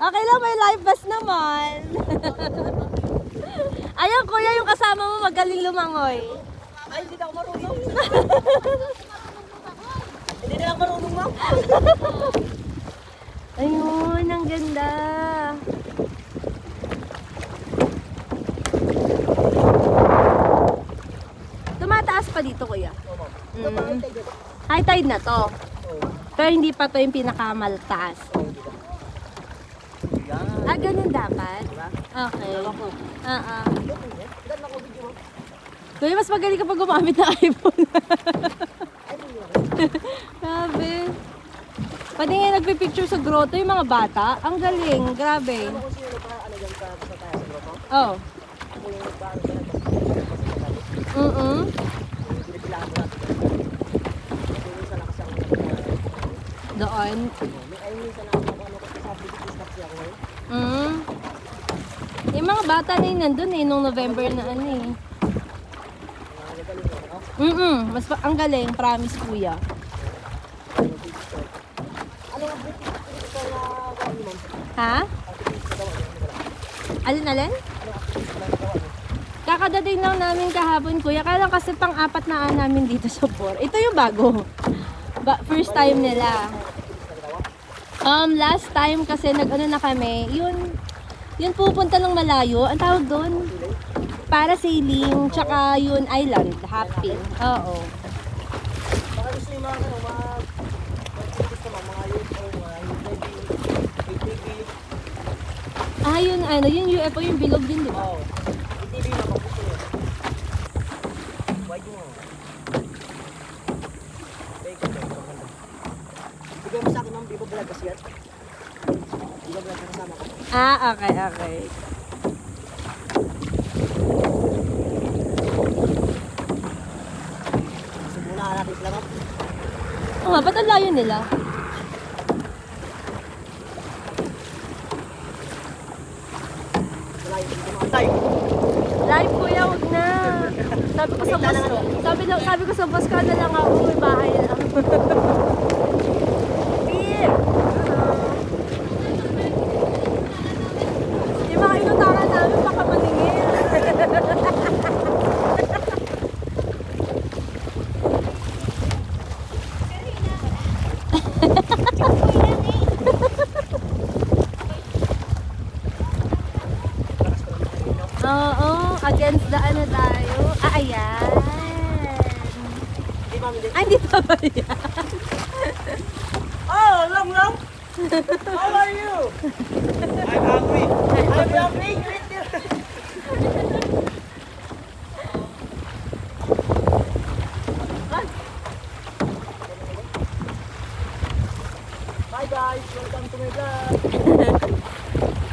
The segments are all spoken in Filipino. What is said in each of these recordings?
Okay lang, may life vest naman. Ayun, kuya, yung kasama mo magaling lumangoy. Ay, hindi na ako marunong. Hindi na ako marunong, ma'am. Ayun, ang ganda. Tumataas pa dito, kuya. High tide na to. Pero hindi pa to yung pinakamaltaas. Ah, ganun dapat? Okay. Kuya, mas magaling kapag gumamit ng iPhone. Grabe. Pati nga nagpipicture sa grotto yung mga bata. Ang galing, grabe. Oh. Doon. Yung mga bata na yun nandun eh, nung November na ano eh. Ang galing, promise kuya. Ha? Alin? Kakadating lang namin kahapon kuya, kaya lang kasi pang-apat na namin dito sa Por. Ito yung bago. First time nila. Last time kasi nag-ano na kami, yun pupunta ng malayo, ang tawag doon? Para sailing, tsaka yun island, hopping. Oo. Baka gusto yung mga Yung UFO, yung bilog din, di ba? Oo. ATV na gusto nyo. Wide mo. Bigay mo sa akin ng Viva Vlog kasi yan. Viva Vlog na kasama ko. Okay. Muna natin sila ma'am. Oo nga, ba't ang layo nila? Live kuya, wag na. Sabi ko sa boss, sabi ko sa boss ka na lang ako, may bahay lang. Beer! Yung mga inutangan namin, baka maningil. Oo, against the ano tayo. Ayan. Hindi pa ba yan? Oh, long. How are you? I'm hungry. I'm hungry. Hi guys, welcome to my vlog.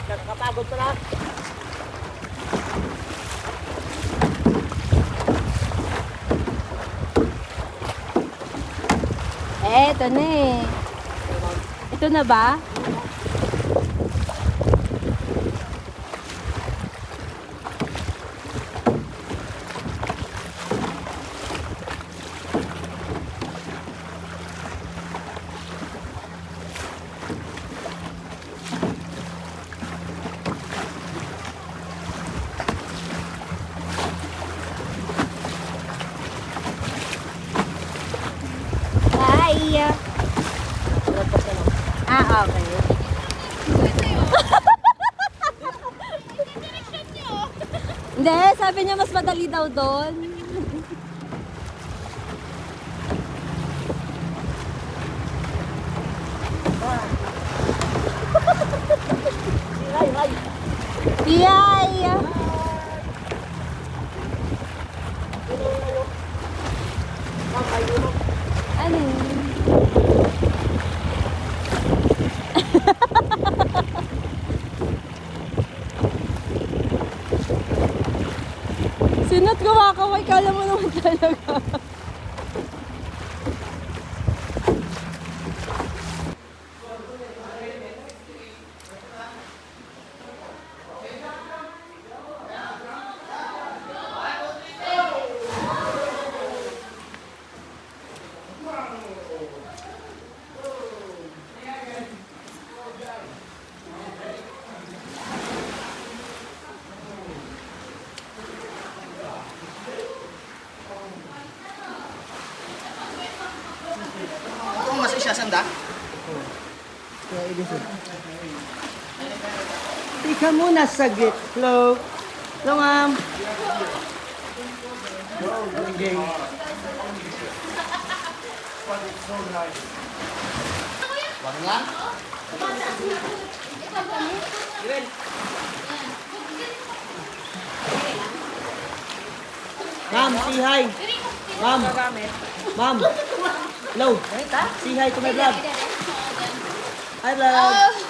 Nakakapagod pala. Ito na eh. Ito na ba? Hi! Okay. Hindi, sabi niya mas madali daw doon. Yay! Ano yun? Sinot kumakaway, kala mo naman talaga. sasanda? Yeah, it is. Tika muna saglit. Hello. Hello, ma'am. Okay. Wag lang. Ma'am, say hi. Ma'am. Ma'am. Hello. Say hi to my vlog. Hi, vlog.